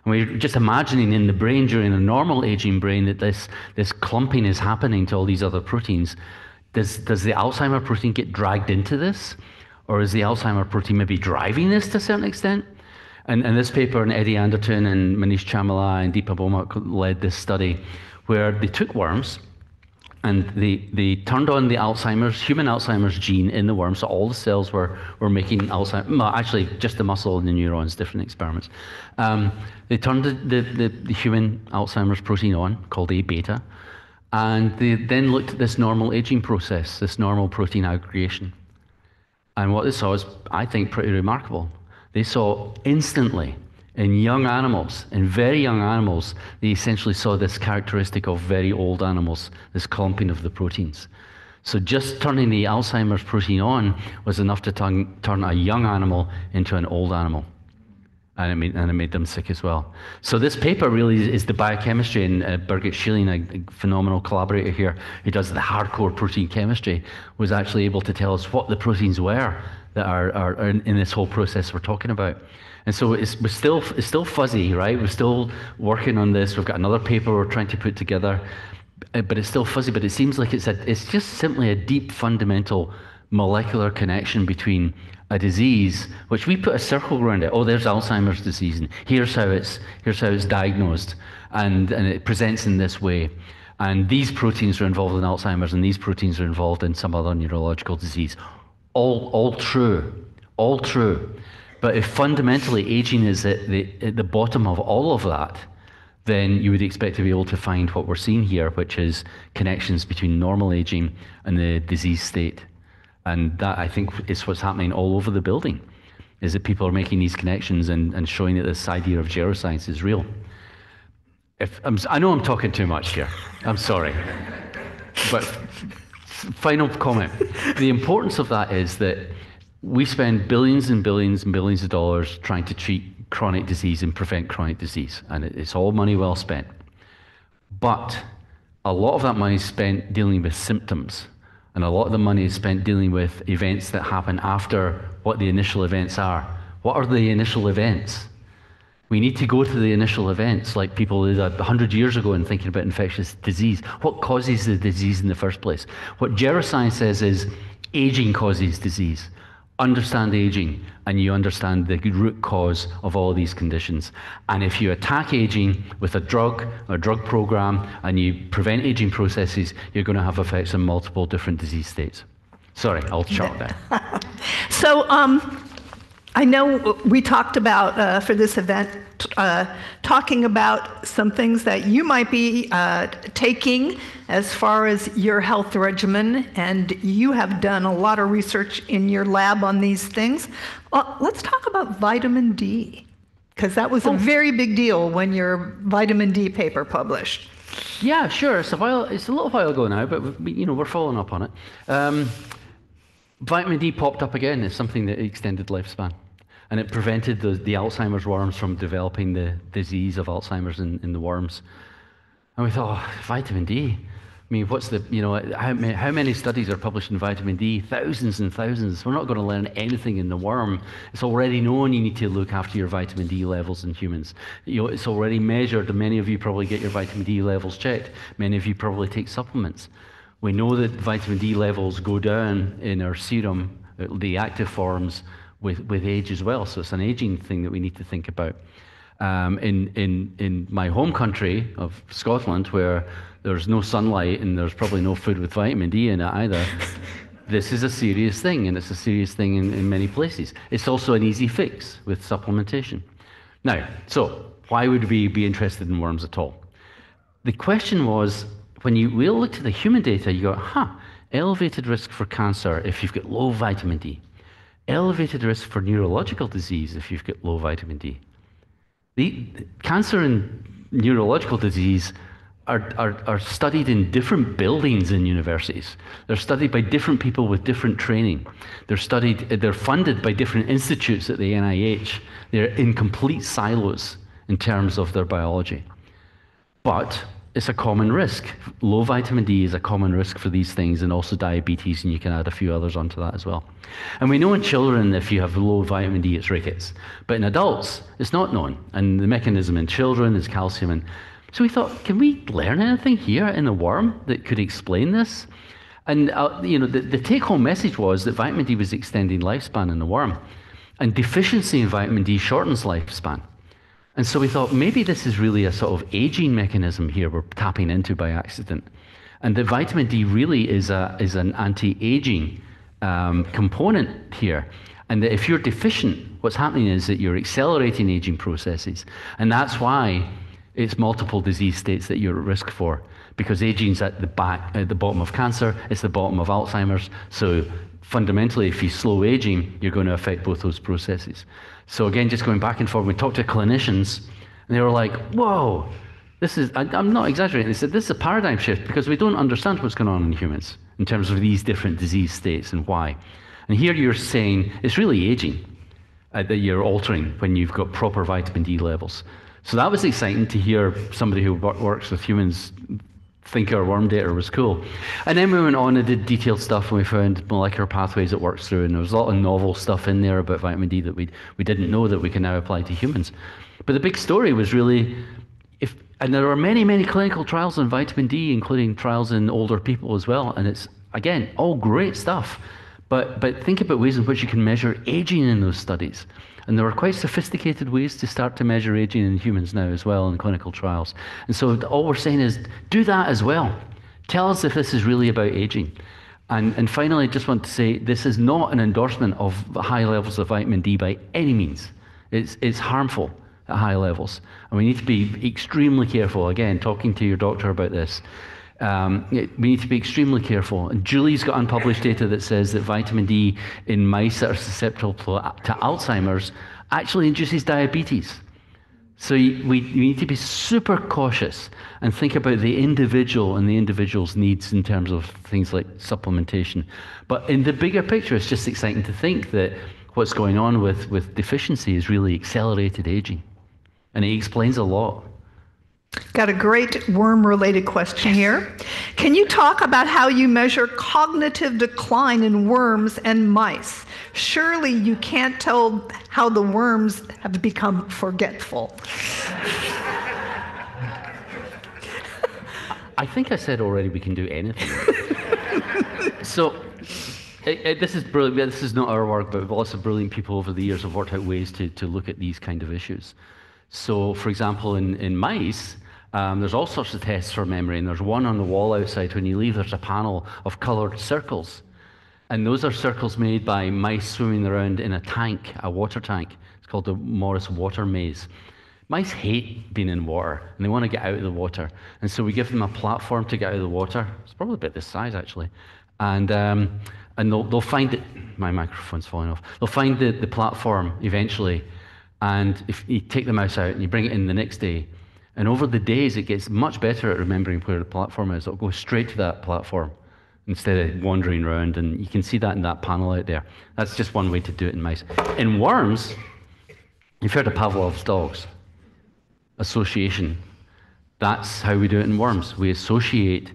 And we're just imagining in the brain during a normal aging brain that this clumping is happening to all these other proteins. Does the Alzheimer protein get dragged into this? Or is the Alzheimer protein maybe driving this to a certain extent? And this paper, and Eddie Anderton and Manish Chamala and Deepa Bhowmak led this study where they took worms and they turned on the human Alzheimer's gene in the worm, so all the cells were making Alzheimer's, well, actually just the muscle and the neurons, different experiments. They turned the human Alzheimer's protein on, called A-beta, and they then looked at this normal aging process, this normal protein aggregation. And what they saw is, I think, pretty remarkable. They saw instantly in young animals, in very young animals, they essentially saw this characteristic of very old animals, this clumping of the proteins. So just turning the Alzheimer's protein on was enough to turn a young animal into an old animal. And it made them sick as well. So this paper really is the biochemistry, and Birgit Schilling, a phenomenal collaborator here, who does the hardcore protein chemistry, was actually able to tell us what the proteins were that are in this whole process we're talking about. And so it's still fuzzy, right? We're still working on this. We've got another paper we're trying to put together, but it's still fuzzy. But it seems like it's just simply a deep, fundamental molecular connection between a disease, which we put a circle around it. Oh, there's Alzheimer's disease, and here's how it's diagnosed, and it presents in this way. And these proteins are involved in Alzheimer's, and these proteins are involved in some other neurological disease. All true. But if fundamentally aging is at the bottom of all of that, then you would expect to be able to find what we're seeing here, which is connections between normal aging and the disease state. And that, I think, is what's happening all over the building, is that people are making these connections and showing that this idea of geroscience is real. I know I'm talking too much here. I'm sorry. But final comment. The importance of that is that we spend billions and billions and billions of dollars trying to treat chronic disease and prevent chronic disease, and it's all money well spent. But a lot of that money is spent dealing with symptoms, and a lot of the money is spent dealing with events that happen after what the initial events are. What are the initial events? We need to go to the initial events, like people did 100 years ago in thinking about infectious disease. What causes the disease in the first place? What geroscience says is aging causes disease. Understand aging, and you understand the root cause of all these conditions. And if you attack aging with a drug program, and you prevent aging processes, you're going to have effects on multiple different disease states. Sorry, I'll shut down. So I know we talked about, for this event, talking about some things that you might be taking as far as your health regimen, and you have done a lot of research in your lab on these things. Let's talk about vitamin D, because that was a very big deal when your vitamin D paper published. Yeah, sure. It's a little while ago now, but we're following up on it. Vitamin D popped up again as something that extended lifespan. And it prevented the Alzheimer's worms from developing the disease of Alzheimer's in the worms. And we thought, vitamin D? I mean, how many studies are published in vitamin D? Thousands and thousands. We're not going to learn anything in the worm. It's already known you need to look after your vitamin D levels in humans. It's already measured, and many of you probably get your vitamin D levels checked. Many of you probably take supplements. We know that vitamin D levels go down in our serum, the active forms, with age as well. So it's an aging thing that we need to think about. In my home country of Scotland, where there's no sunlight and there's probably no food with vitamin D in it either, this is a serious thing, and it's a serious thing in many places. It's also an easy fix with supplementation. Now, so why would we be interested in worms at all? The question was, when we all looked at the human data, you go, elevated risk for cancer if you've got low vitamin D. Elevated risk for neurological disease if you've got low vitamin D. The cancer and neurological disease are studied in different buildings in universities. They're studied by different people with different training. They're funded by different institutes at the NIH. They're in complete silos in terms of their biology. But it's a common risk. Low vitamin D is a common risk for these things, and also diabetes, and you can add a few others onto that as well. And we know in children, if you have low vitamin D, it's rickets. But in adults, it's not known. And the mechanism in children is calcium. And so we thought, can we learn anything here in the worm that could explain this? And the take-home message was that vitamin D was extending lifespan in the worm, and deficiency in vitamin D shortens lifespan. And so we thought, maybe this is really a sort of aging mechanism here we're tapping into by accident. And that vitamin D really is an anti-aging component here. And that if you're deficient, what's happening is that you're accelerating aging processes. And that's why it's multiple disease states that you're at risk for. Because aging's at the bottom of cancer, it's the bottom of Alzheimer's. So fundamentally, if you slow aging, you're going to affect both those processes. So again, just going back and forth, we talked to clinicians, and they were like, whoa, I'm not exaggerating, they said, this is a paradigm shift, because we don't understand what's going on in humans in terms of these different disease states and why. And here you're saying it's really aging that you're altering when you've got proper vitamin D levels. So that was exciting to hear somebody who works with humans think our worm data was cool. And then we went on and did detailed stuff, and we found molecular pathways it works through, and there was a lot of novel stuff in there about vitamin D that we didn't know that we can now apply to humans. But the big story was really, and there are many, many clinical trials on vitamin D, including trials in older people as well, and it's, again, all great stuff. But think about ways in which you can measure aging in those studies. And there are quite sophisticated ways to start to measure aging in humans now as well in clinical trials. And so all we're saying is do that as well. Tell us if this is really about aging. And finally, I just want to say this is not an endorsement of high levels of vitamin D by any means. It's harmful at high levels. And we need to be extremely careful. Again, talking to your doctor about this. We need to be extremely careful. And Julie's got unpublished data that says that vitamin D in mice that are susceptible to Alzheimer's actually induces diabetes. So we need to be super cautious and think about the individual and the individual's needs in terms of things like supplementation. But in the bigger picture, it's just exciting to think that what's going on with deficiency is really accelerated aging. And it explains a lot. Got a great worm-related question here. Can you talk about how you measure cognitive decline in worms and mice? Surely you can't tell how the worms have become forgetful. I think I said already we can do anything. So this is brilliant. This is not our work, but lots of brilliant people over the years have worked out ways to look at these kind of issues. So, for example, in mice, there's all sorts of tests for memory, and there's one on the wall outside. When you leave, there's a panel of colored circles. And those are circles made by mice swimming around in a tank, a water tank. It's called the Morris water maze. Mice hate being in water, and they want to get out of the water. And so we give them a platform to get out of the water. It's probably about this size, actually. And they'll find it. My microphone's falling off. They'll find the platform eventually. And if you take the mouse out and you bring it in the next day, and over the days, it gets much better at remembering where the platform is. It'll go straight to that platform instead of wandering around. And you can see that in that panel out there. That's just one way to do it in mice. In worms, you've heard of Pavlov's dogs. Association. That's how we do it in worms. We associate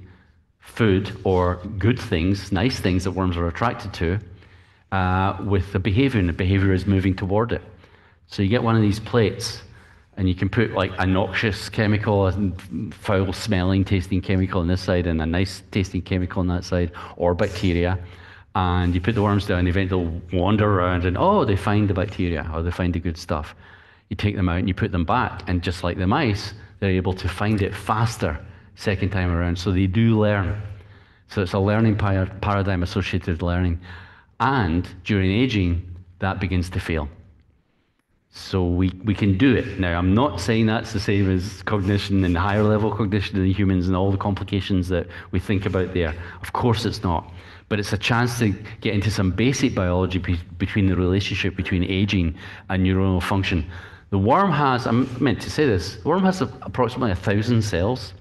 food or good things, nice things that worms are attracted to, with the behavior, and the behavior is moving toward it. So you get one of these plates, and you can put like a noxious chemical, a foul smelling tasting chemical on this side, and a nice tasting chemical on that side, or bacteria. And you put the worms down, eventually they'll wander around, and they find the bacteria, or they find the good stuff. You take them out and you put them back, and just like the mice, they're able to find it faster second time around. So they do learn. So it's a learning paradigm, associated learning. And during aging, that begins to fail. So we can do it. Now, I'm not saying that's the same as cognition and higher level cognition in humans and all the complications that we think about there. Of course it's not. But it's a chance to get into some basic biology between the relationship between aging and neuronal function. The worm has, I'm meant to say this, the worm has approximately 1,000 cells,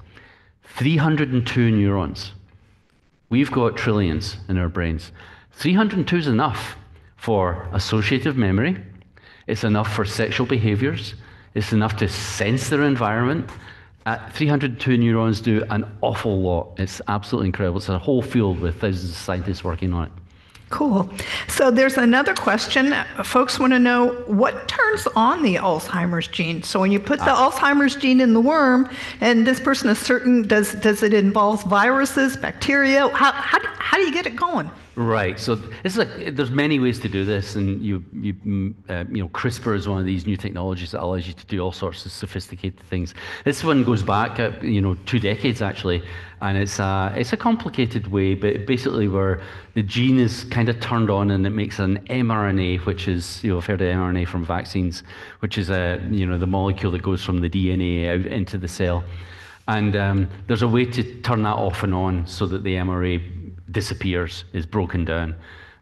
302 neurons. We've got trillions in our brains. 302 is enough for associative memory. It's enough for sexual behaviors. It's enough to sense their environment. 302 neurons do an awful lot. It's absolutely incredible. It's a whole field with thousands of scientists working on it. Cool. So there's another question. Folks want to know what turns on the Alzheimer's gene. So when you put the Alzheimer's gene in the worm, and this person is certain, does it involve viruses, bacteria? How do you get it going? Right. So there's many ways to do this, and CRISPR is one of these new technologies that allows you to do all sorts of sophisticated things. This one goes back 2 decades actually, and it's a complicated way, but basically where the gene is kind of turned on and it makes an mRNA, which is I've heard of mRNA from vaccines, which is the molecule that goes from the DNA out into the cell, and there's a way to turn that off and on so that the mRNA disappears, is broken down.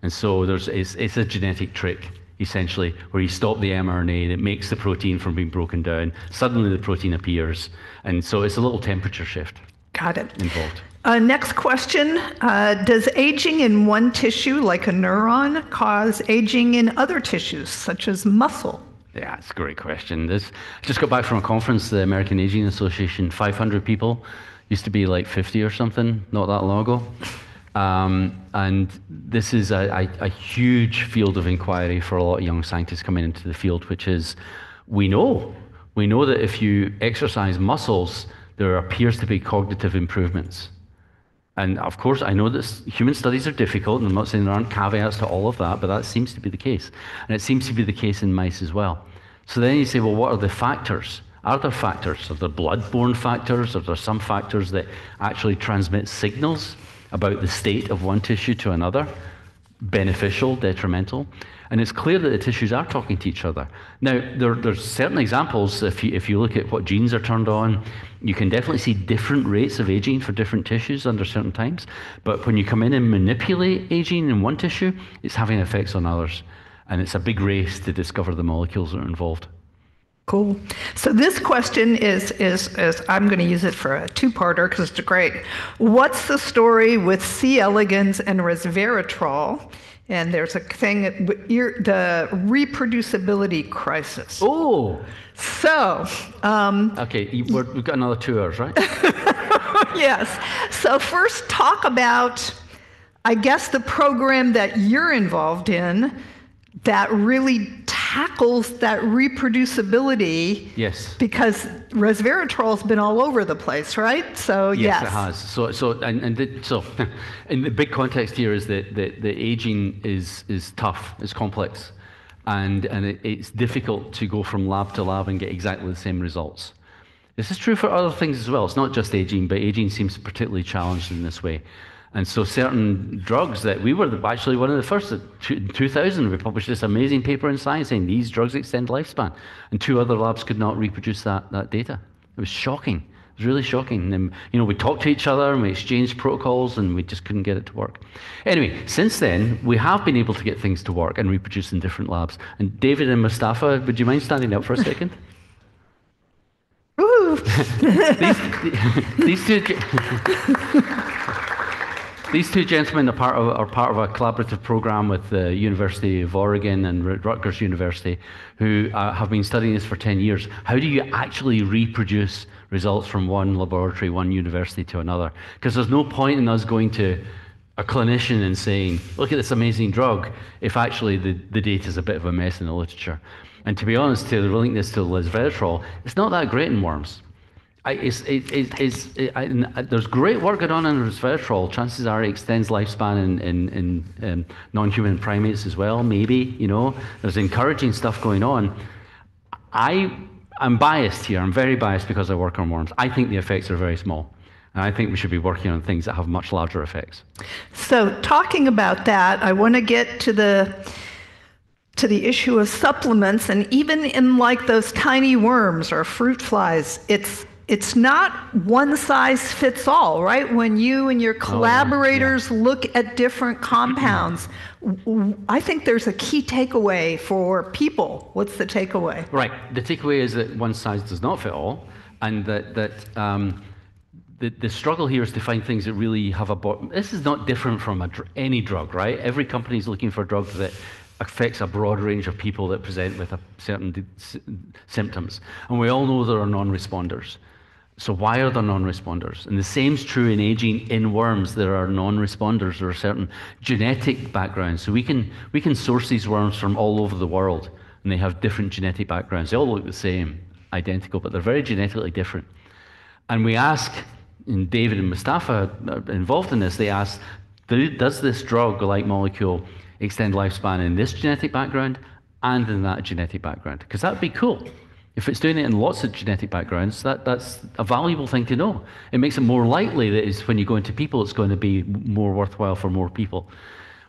And so it's a genetic trick, essentially, where you stop the mRNA, it makes the protein from being broken down. Suddenly the protein appears. And so it's a little temperature shift. Got it. Involved. Next question. Does aging in one tissue, like a neuron, cause aging in other tissues, such as muscle? Yeah, it's a great question. I just got back from a conference, the American Aging Association, 500 people. Used to be like 50 or something, not that long ago. And this is a huge field of inquiry for a lot of young scientists coming into the field, which is, we know that if you exercise muscles, there appears to be cognitive improvements. And of course, I know that human studies are difficult, and I'm not saying there aren't caveats to all of that, but that seems to be the case. And it seems to be the case in mice as well. So then you say, well, what are the factors? Are there factors? Are there blood-borne factors? Are there some factors that actually transmit signals about the state of one tissue to another? Beneficial, detrimental? And it's clear that the tissues are talking to each other. Now, there's certain examples. If you look at what genes are turned on, you can definitely see different rates of aging for different tissues under certain times. But when you come in and manipulate aging in one tissue, it's having effects on others. And it's a big race to discover the molecules that are involved. Cool. So this question is I'm going to use it for a two-parter because it's great. What's the story with C. elegans and resveratrol? And there's a thing, the reproducibility crisis. Oh! So... okay, we've got another 2 hours, right? Yes. So first talk about, I guess, the program that you're involved in that really tackles that reproducible. Yes. Because resveratrol's been all over the place, right? So yes. Yes, it has. So in the big context here is that the aging is tough, it's complex, and it's difficult to go from lab to lab and get exactly the same results. This is true for other things as well. It's not just aging, but aging seems particularly challenged in this way. And so certain drugs that we were actually one of the first, in 2000, we published this amazing paper in Science saying these drugs extend lifespan. And 2 other labs could not reproduce that data. It was shocking. It was really shocking. And, we talked to each other and we exchanged protocols and we just couldn't get it to work. Anyway, since then, we have been able to get things to work and reproduce in different labs. And David and Mustafa, would you mind standing up for a second? Ooh. These two gentlemen are part of a collaborative program with the University of Oregon and Rutgers University, who have been studying this for 10 years. How do you actually reproduce results from one laboratory, one university to another? Because there's no point in us going to a clinician and saying, look at this amazing drug, if actually the data is a bit of a mess in the literature. And to be honest, to the likeness to resveratrol, it's not that great in worms. There's great work going on in resveratrol. Chances are it extends lifespan in non-human primates as well, maybe, There's encouraging stuff going on. I'm biased here. I'm very biased because I work on worms. I think the effects are very small. And I think we should be working on things that have much larger effects. So talking about that, I want to get to the issue of supplements. And even in like those tiny worms or fruit flies, it's not one size fits all, right? When you and your collaborators look at different compounds, I think there's a key takeaway for people. What's the takeaway? Right. The takeaway is that one size does not fit all, and that the struggle here is to find things that really have this is not different from any drug, right? Every company is looking for a drug that affects a broad range of people that present with certain symptoms. And we all know there are non-responders. So why are there non-responders? And the same is true in aging in worms. There are non-responders. There are certain genetic backgrounds. So we can source these worms from all over the world, and they have different genetic backgrounds. They all look the same, identical, but they're very genetically different. And we ask, and David and Mustafa are involved in this, they ask, does this drug-like molecule extend lifespan in this genetic background and in that genetic background? Because that would be cool. If it's doing it in lots of genetic backgrounds, that's a valuable thing to know. It makes it more likely that when you go into people, it's going to be more worthwhile for more people.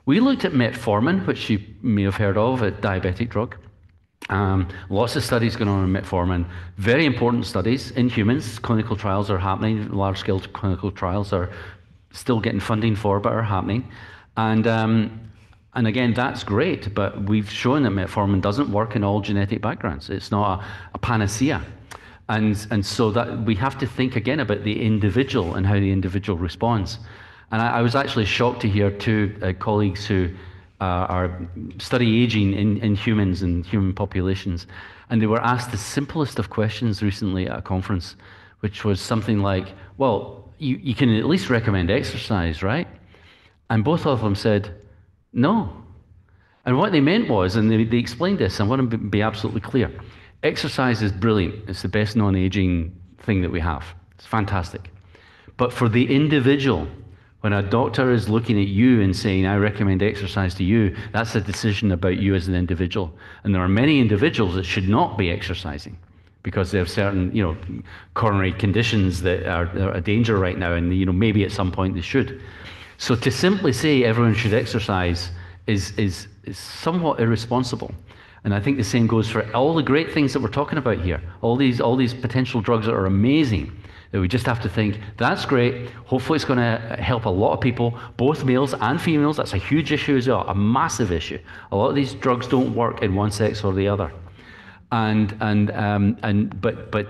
We looked at metformin, which you may have heard of, a diabetic drug. Lots of studies going on in metformin. Very important studies in humans. Clinical trials are happening. Large-scale clinical trials are still getting funding for, but are happening. And again, that's great, but we've shown that metformin doesn't work in all genetic backgrounds. It's not a panacea. And so that we have to think again about the individual and how the individual responds. And I was actually shocked to hear 2 colleagues who study aging in humans and human populations, and they were asked the simplest of questions recently at a conference, which was something like, well, you can at least recommend exercise, right? And both of them said, no. And what they meant was, and they explained this, I want to be absolutely clear. Exercise is brilliant. It's the best non-aging thing that we have. It's fantastic. But for the individual, when a doctor is looking at you and saying, I recommend exercise to you, that's a decision about you as an individual. And there are many individuals that should not be exercising because they have certain, coronary conditions that are a danger right now, and maybe at some point they should. So to simply say everyone should exercise is somewhat irresponsible. And I think the same goes for all the great things that we're talking about here. All these potential drugs that are amazing, that we just have to think, that's great. Hopefully it's going to help a lot of people, both males and females. That's a huge issue as well, a massive issue. A lot of these drugs don't work in one sex or the other. But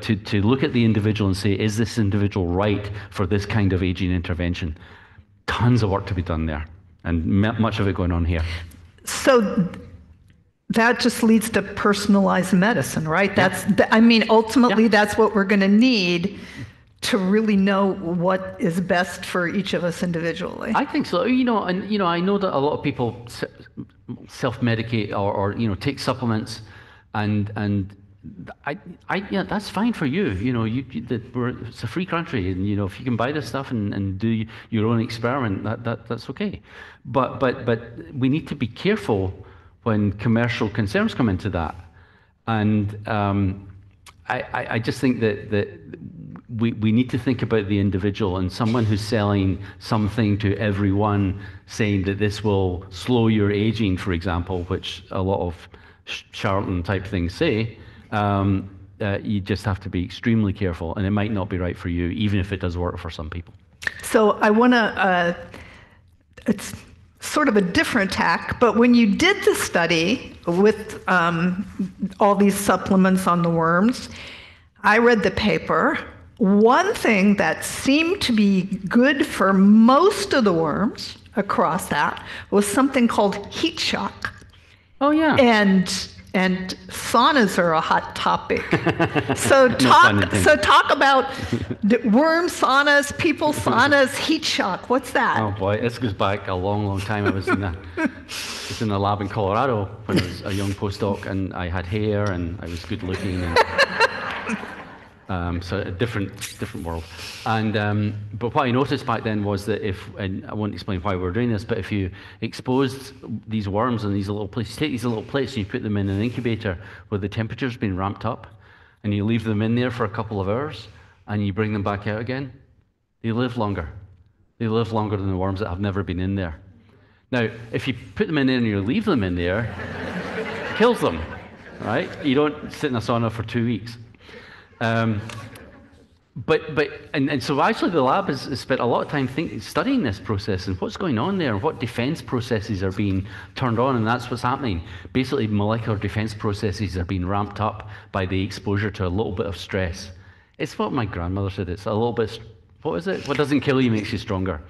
to look at the individual and say, is this individual right for this kind of aging intervention? Tons of work to be done there, and much of it going on here. So that just leads to personalized medicine, right? Ultimately, that's what we're going to need to really know what is best for each of us individually. I think so. I know that a lot of people self-medicate or take supplements, and that's fine for you. It's a free country, and if you can buy this stuff and do your own experiment, that's okay. But we need to be careful when commercial concerns come into that. And I just think that we need to think about the individual, and someone who's selling something to everyone, saying that this will slow your aging, for example, which a lot of charlatan type things say, you just have to be extremely careful, and it might not be right for you, even if it does work for some people. So I want to, it's sort of a different tack, but when you did the study with all these supplements on the worms, I read the paper. One thing that seemed to be good for most of the worms across that was something called heat shock. Oh, yeah. And saunas are a hot topic. So talk about worm saunas, people saunas, heat shock. What's that? Oh boy, this goes back a long, long time. I was in a lab in Colorado when I was a young postdoc, and I had hair and I was good looking. So a different world. And but what I noticed back then was that and I won't explain why we're doing this, but if you exposed these worms in these little plates, you take these little plates and you put them in an incubator where the temperature's been ramped up, and you leave them in there for a couple of hours, and you bring them back out again, they live longer. They live longer than the worms that have never been in there. Now, if you put them in there and you leave them in there, it kills them, right? You don't sit in a sauna for 2 weeks. And so actually the lab has spent a lot of time studying this process and what's going on there, what defense processes are being turned on, and that's what's happening. Basically, molecular defense processes are being ramped up by the exposure to a little bit of stress. It's what my grandmother said, it's a little bit, what is it? What doesn't kill you makes you stronger.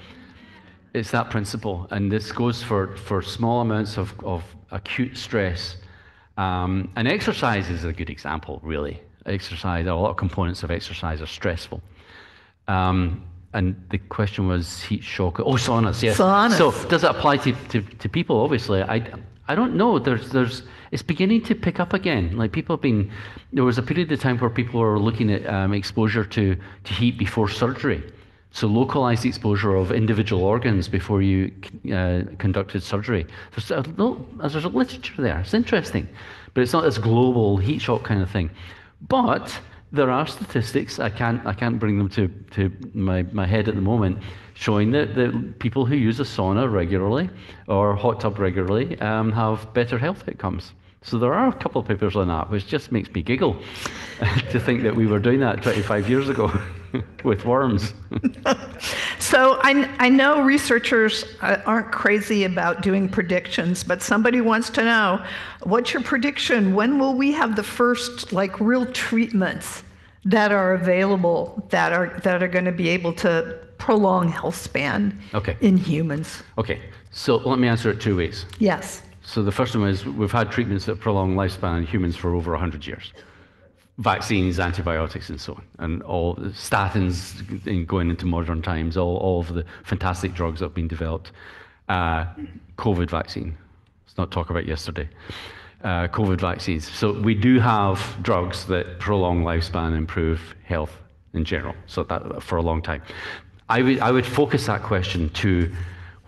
It's that principle, and this goes for small amounts of acute stress. And exercise is a good example, really. Exercise, a lot of components of exercise are stressful. And the question was heat shock. Oh, saunas, yes. Saunas. So does it apply to people? Obviously, I don't know. It's beginning to pick up again. Like there was a period of time where people were looking at exposure to heat before surgery. So localized exposure of individual organs before you conducted surgery. There's a literature there. It's interesting, but it's not this global heat shock kind of thing. But there are statistics, I can't bring them to my head at the moment, showing that the people who use a sauna regularly or hot tub regularly have better health outcomes. So there are a couple of papers on that, which just makes me giggle to think that we were doing that 25 years ago with worms. So I know researchers aren't crazy about doing predictions, but somebody wants to know, what's your prediction? When will we have the first real treatments that are available that are going to be able to prolong health span in humans? Okay, so let me answer it 2 ways. Yes. So the first one is we've had treatments that prolong lifespan in humans for over 100 years. vaccines, antibiotics, and so on, and all statins going into modern times, all of the fantastic drugs that have been developed. COVID vaccine, let's not talk about yesterday. COVID vaccines. So we do have drugs that prolong lifespan and improve health in general, so that for a long time. I would focus that question to,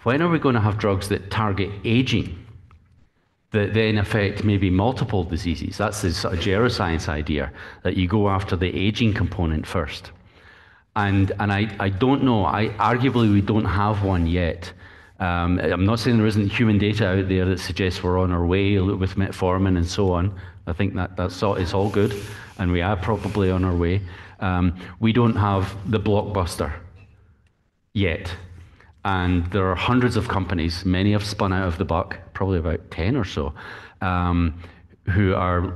when are we going to have drugs that target aging, that then affect maybe multiple diseases? That's the sort of geroscience idea, that you go after the aging component first. And I don't know, arguably we don't have one yet. I'm not saying there isn't human data out there that suggests we're on our way with metformin and so on. I think it's all good, and we are probably on our way. We don't have the blockbuster yet. And there are hundreds of companies, many have spun out of the buck, probably about 10 or so, who are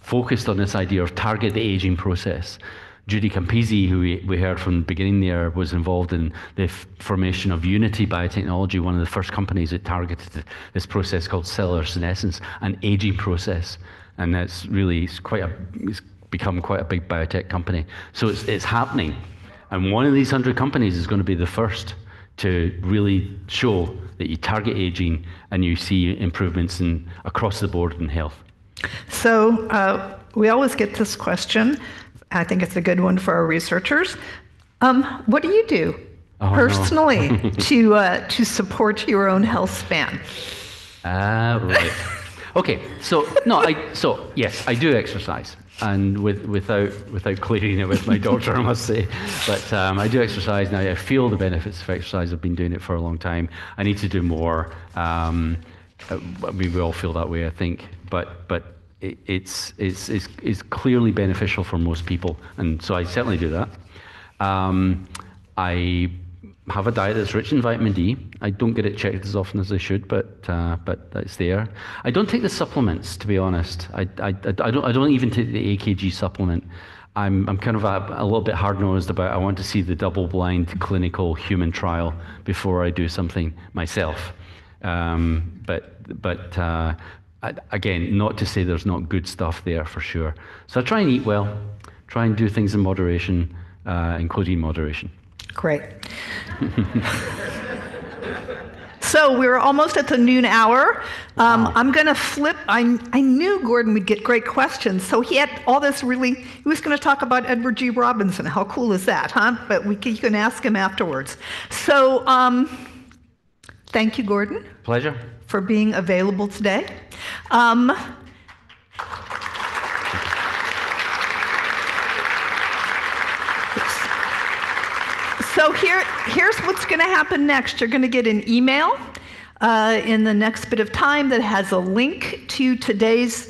focused on this idea of target the aging process. Judy Campisi, who we heard from the beginning there, was involved in the formation of Unity Biotechnology, one of the first companies that targeted this process called cellular senescence, an aging process. And it's become quite a big biotech company. So it's happening. And one of these 100 companies is going to be the first to really show that you target aging and you see improvements across the board in health. So we always get this question. I think it's a good one for our researchers. What do you do personally to support your own health span? Right. Okay. So yes, I do exercise, and without clearing it with my doctor, I must say. But I do exercise now. I feel the benefits of exercise. I've been doing it for a long time. I need to do more. We all feel that way, I think. But it's clearly beneficial for most people, and so I certainly do that. I have a diet that's rich in vitamin D. I don't get it checked as often as I should, but it's there. I don't take the supplements, to be honest. I don't even take the AKG supplement. I'm kind of a little bit hard-nosed about, I want to see the double-blind clinical human trial before I do something myself. Again, not to say there's not good stuff there for sure. So I try and eat well, try and do things in moderation, including moderation. Great. So we're almost at the noon hour. I'm going to flip. I knew Gordon would get great questions. So he had all this he was going to talk about Edward G. Robinson. How cool is that, huh? But you can ask him afterwards. So thank you, Gordon. Pleasure. For being available today. So here's what's going to happen next. You're going to get an email in the next bit of time that has a link to today's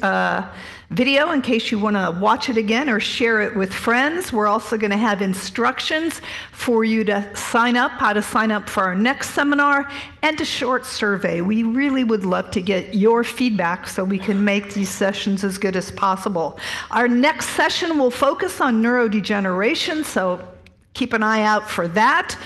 video in case you want to watch it again or share it with friends. We're also going to have instructions for you to sign up, how to sign up for our next seminar, and a short survey. We really would love to get your feedback so we can make these sessions as good as possible. Our next session will focus on neurodegeneration, so keep an eye out for that.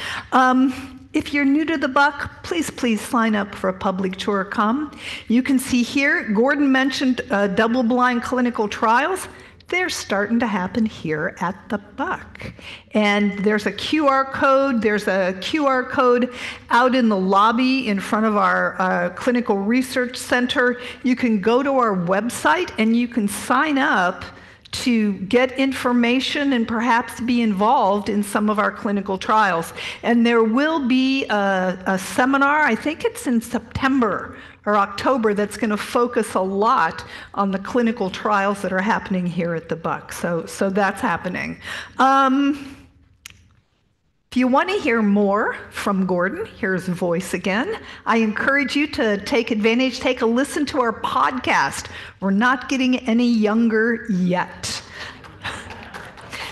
If you're new to the Buck, please sign up for a public tour. Come. You can see here, Gordon mentioned double-blind clinical trials. They're starting to happen here at the Buck. And there's a QR code. There's a QR code out in the lobby in front of our clinical research center. You can go to our website and you can sign up to get information and perhaps be involved in some of our clinical trials. And there will be a seminar, I think it's in September or October, that's going to focus a lot on the clinical trials that are happening here at the Buck. So that's happening. If you want to hear more from Gordon, here's his voice again. I encourage you to take advantage, take a listen to our podcast. We're not getting any younger yet.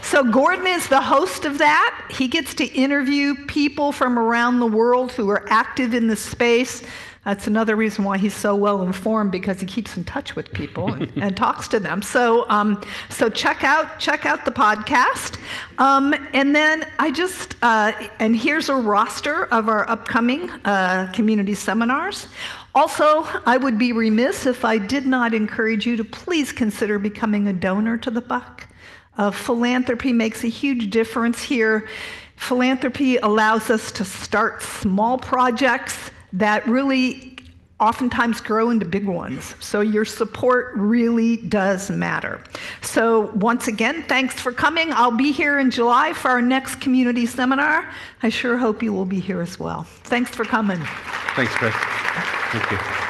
So Gordon is the host of that. He gets to interview people from around the world who are active in the space. That's another reason why he's so well informed, because he keeps in touch with people and talks to them. So check out the podcast. And then and here's a roster of our upcoming community seminars. Also, I would be remiss if I did not encourage you to please consider becoming a donor to the Buck. Philanthropy makes a huge difference here. Philanthropy allows us to start small projects that really oftentimes grow into big ones. So your support really does matter. So once again, thanks for coming. I'll be here in July for our next community seminar. I sure hope you will be here as well. Thanks for coming. Thanks, Chris. Thank you.